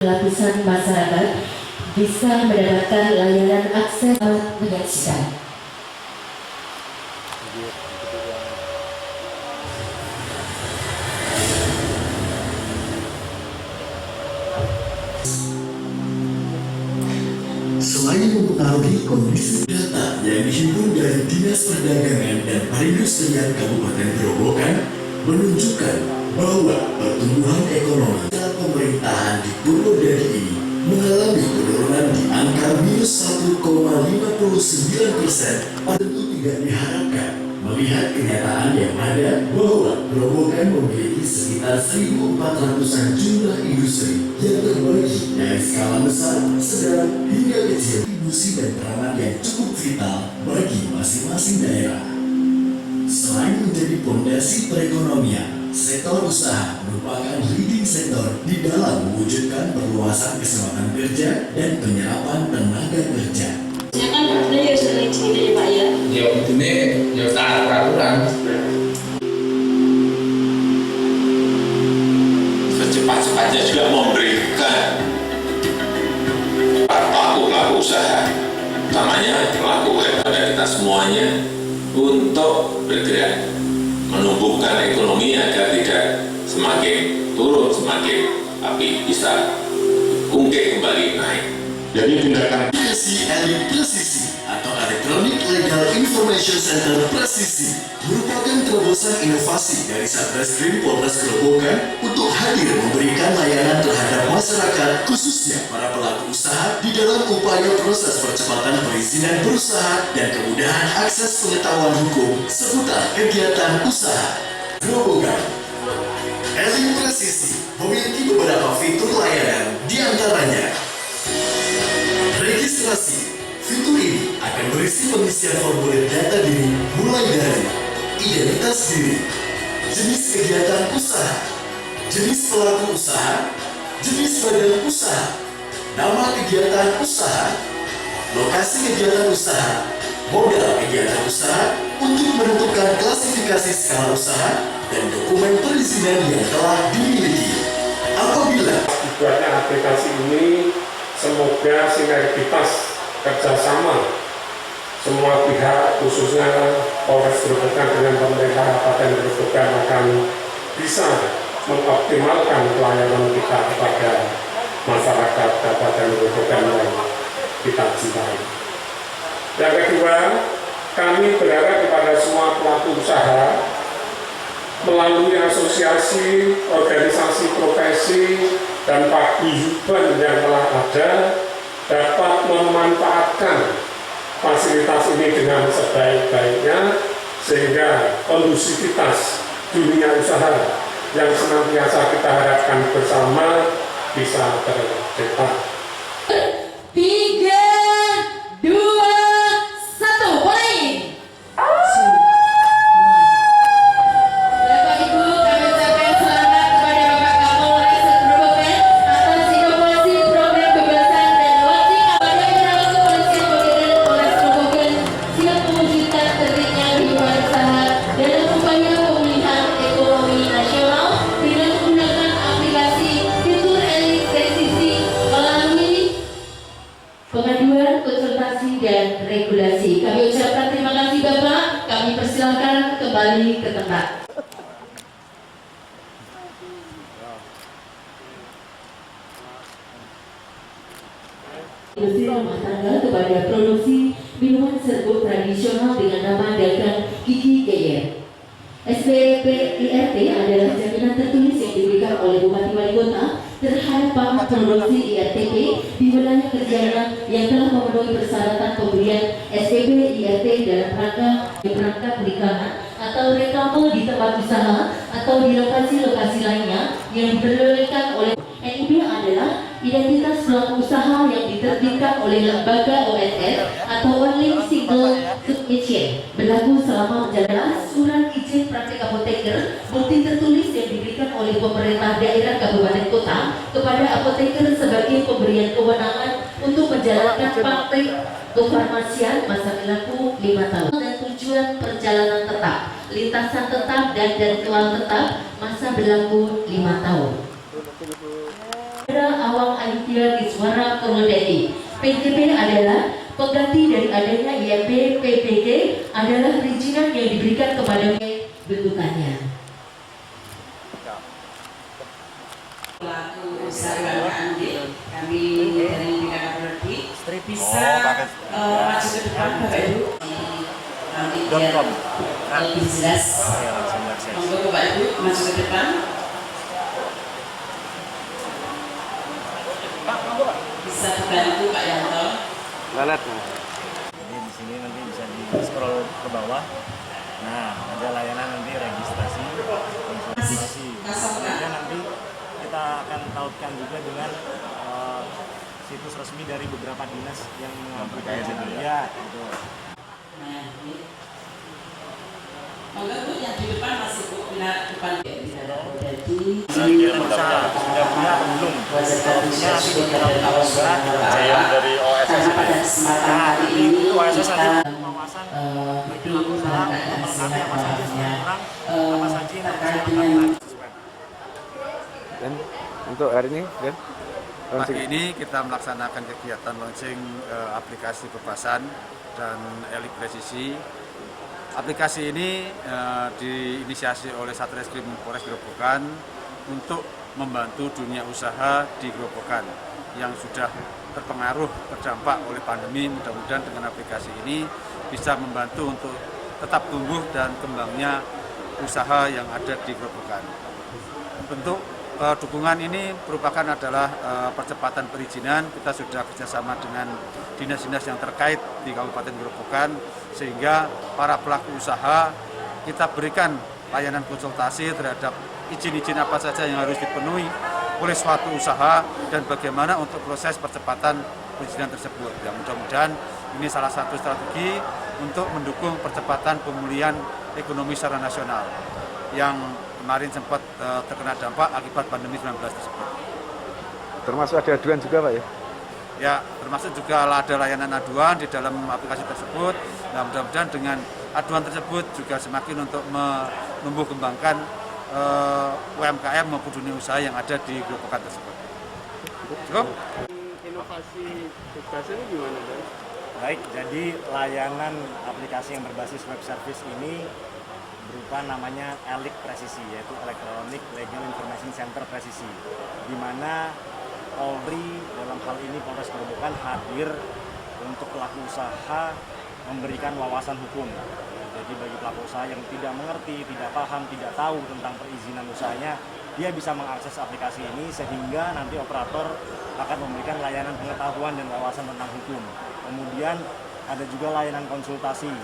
lapisan masyarakat bisa mendapatkan layanan akses menyaksikan. Selain mempengaruhi kondisi data yang dihimpun dari Dinas Perdagangan dan Perindustrian Kabupaten Gerobokan menunjukkan bahwa pertumbuhan ekonomi pemerintahan di Purwodadi ini mengalami penurunan di angka minus 1,59%. Tentu tidak diharapkan melihat kenyataan yang ada bahwa Gerobokan memiliki sekitar 1.400-an jumlah industri yang terbagi dari skala besar, sedang hingga kecil, kontribusi dan peranan yang cukup vital bagi masing-masing daerah. Selain menjadi fondasi perekonomian, sektor usaha merupakan leading sektor di dalam mewujudkan perluasan kesempatan kerja dan penyerapan tenaga kerja. Ya kan ada ya sering cerita ya Pak ya. Ya ini ya taat peraturan. Secepat-cepatnya juga memberikan pelaku usaha, namanya pelaku kepada kita semuanya untuk bergerak menumbuhkan ekonomi agar tidak semakin turun, semakin tapi bisa ungkit kembali naik. Jadi tindakan Elim Presisi atau Electronic Legal Information Center Presisi merupakan terobosan inovasi dari Satreskrim Polres Gerobokan untuk hadir memberikan layanan terhadap masyarakat, khususnya para pelaku usaha di dalam upaya proses percepatan perizinan berusaha dan kemudahan akses pengetahuan hukum seputar kegiatan usaha. Gerobokan Elim Presisi memiliki beberapa fitur layanan, diantaranya registrasi. Fitur ini akan berisi pengisian formulir data diri mulai dari identitas diri, jenis kegiatan usaha, jenis pelaku usaha, jenis badan usaha, nama kegiatan usaha, lokasi kegiatan usaha, modal kegiatan usaha untuk menentukan klasifikasi skala usaha dan dokumen perizinan yang telah dimiliki. Apabila dibuatnya aplikasi ini, semoga sinergitas kerjasama semua pihak, khususnya Polres Gerobokan dengan pemerintah Kabupaten Gerobokan akan bisa mengoptimalkan pelayanan kita kepada masyarakat Kabupaten Gerobokan yang kita cintai. Yang kedua, kami berharap kepada semua pelaku usaha melalui asosiasi, organisasi profesi, dan paguyuban yang telah ada dapat memanfaatkan fasilitas ini dengan sebaik-baiknya sehingga kondusivitas dunia usaha yang senantiasa kita harapkan bersama bisa tercipta. 3, 2, 1, mulai! Bapak Ibu, kami ucapkan selamat kepada Bapak Kapolres Gerobokan atas inovasi program kebebasan dan launching kepada Internal Kepolisian Modern Polres Gerobokan siap mewujudkan tertibnya kehidupan usaha dalam upaya pemulihan ekonomi nasional dengan menggunakan aplikasi fitur Elim Presisi melalui pengaduan, konsultasi, dan regulasi. Kami ucapkan terima kasih Bapak. Kami persilahkan kembali ke tempat. Industri rumah tangga kepada produksi minuman serbuk tradisional dengan nama dagang Gigi Geyer. SPP IRT adalah jaminan tertulis yang diberikan oleh Bupati Wali Kota terhadap para produksi IRTP di wilayah kerjanya yang telah memenuhi persyaratan pemberian SPP IRT dalam rangka perikanan atau reklame di tempat usaha atau di lokasi-lokasi lainnya yang diperbolehkan oleh NIB adalah identitas pelaku usaha yang diterbitkan oleh lembaga OSS atau Online Single Submission berlaku selama menjalankan surat izin praktik apoteker bukti tertulis yang diberikan oleh pemerintah daerah kabupaten kota kepada apoteker sebagai pemberian kewenangan untuk menjalankan praktik kefarmasian masa berlaku 5 tahun dan tujuan perjalanan tetap, lintasan tetap dan jadwal tetap masa berlaku 5 tahun. Saudara Awang Aditya Iswara Purwodadi. PTP adalah pengganti dari adanya IMP. PPK adalah perizinan yang diberikan kepada bentukannya. Pelaku usaha kami dari Bidang Properti bisa maju ke depan Bapak Ibu nanti biar lebih jelas. Monggo Bapak Ibu maju ke depan. Bisa dibantu Pak Yanto. Jadi di sini nanti bisa di scroll ke bawah. Nah, ada layanan nanti registrasi, konsultasi. Kemudian nanti kita akan tautkan juga dengan situs resmi dari beberapa dinas yang mengajukan ya, gitu. Nah, ini. Monggo Bu yang di depan masih Bu, benar depan. Jadi Sudah punya atau belum? Punya dari OSS. Nah, itu OSS nanti pengawasan bagi pelaku usaha untuk melengkapi apa saja yang kurang, apa saja yang harus dilakukan. Dan untuk hari ini, Dan? Pagi ini kita melaksanakan kegiatan launching aplikasi Pepasan dan Elik Presisi. Aplikasi ini diinisiasi oleh Satreskrim Polres Grobogan untuk membantu dunia usaha di Grobogan yang sudah terpengaruh terdampak oleh pandemi. Mudah-mudahan dengan aplikasi ini bisa membantu untuk tetap tumbuh dan kembangnya usaha yang ada di Grobogan. Bentuk dukungan ini merupakan adalah percepatan perizinan. Kita sudah kerjasama dengan dinas-dinas yang terkait di Kabupaten Grobogan sehingga para pelaku usaha kita berikan layanan konsultasi terhadap izin-izin apa saja yang harus dipenuhi oleh suatu usaha dan bagaimana untuk proses percepatan perizinan tersebut. Ya, mudah-mudahan ini salah satu strategi untuk mendukung percepatan pemulihan ekonomi secara nasional yang kemarin sempat terkena dampak akibat pandemi 19 tersebut. Termasuk ada aduan juga Pak ya? Ya, termasuk juga ada layanan aduan di dalam aplikasi tersebut. Nah, mudah-mudahan dengan aduan tersebut juga semakin untuk menumbuh kembangkan UMKM maupun dunia usaha yang ada di Grobogan tersebut. Cukup? Inovasi tugas ini gimana, Dan? Baik, jadi layanan aplikasi yang berbasis web service ini berupa namanya Elik Presisi, yaitu Electronic Legal Information Center Presisi, di mana Polri dalam hal ini Polres Grobogan hadir untuk pelaku usaha memberikan wawasan hukum. Jadi bagi pelaku usaha yang tidak mengerti, tidak paham, tidak tahu tentang perizinan usahanya, dia bisa mengakses aplikasi ini sehingga nanti operator akan memberikan layanan pengetahuan dan wawasan tentang hukum. Kemudian ada juga layanan konsultasi.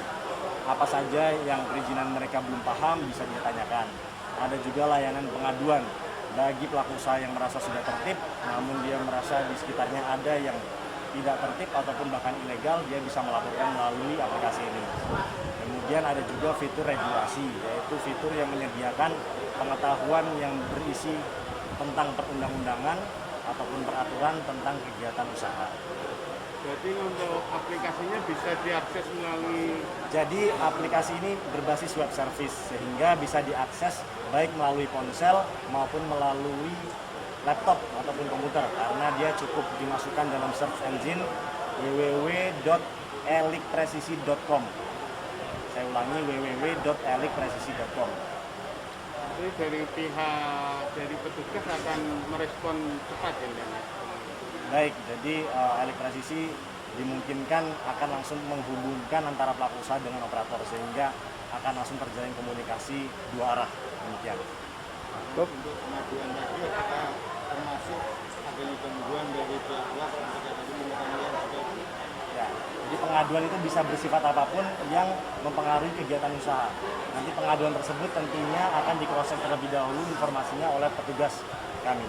Apa saja yang perizinan mereka belum paham bisa ditanyakan. Ada juga layanan pengaduan bagi pelaku usaha yang merasa sudah tertib, namun dia merasa di sekitarnya ada yang tidak tertib ataupun bahkan ilegal, dia bisa melaporkan melalui aplikasi ini. Kemudian ada juga fitur regulasi, yaitu fitur yang menyediakan pengetahuan yang berisi tentang perundang-undangan ataupun peraturan tentang kegiatan usaha. Jadi untuk aplikasinya bisa diakses melalui... Jadi aplikasi ini berbasis web service sehingga bisa diakses baik melalui ponsel maupun melalui laptop ataupun komputer karena dia cukup dimasukkan dalam search engine www.elikpresisi.com. Saya ulangi www.elikpresisi.com. Jadi dari petugas akan merespon cepat ya? Baik, jadi Elik Presisi dimungkinkan akan langsung menghubungkan antara pelaku usaha dengan operator sehingga akan langsung terjalin komunikasi dua arah, demikian. Untuk pengaduan tadi apakah termasuk adanya gangguan dari pihak luar ketika tadi menggunakan Ya, jadi pengaduan itu bisa bersifat apapun yang mempengaruhi kegiatan usaha. Nanti pengaduan tersebut tentunya akan di-cross-check terlebih dahulu informasinya oleh petugas kami.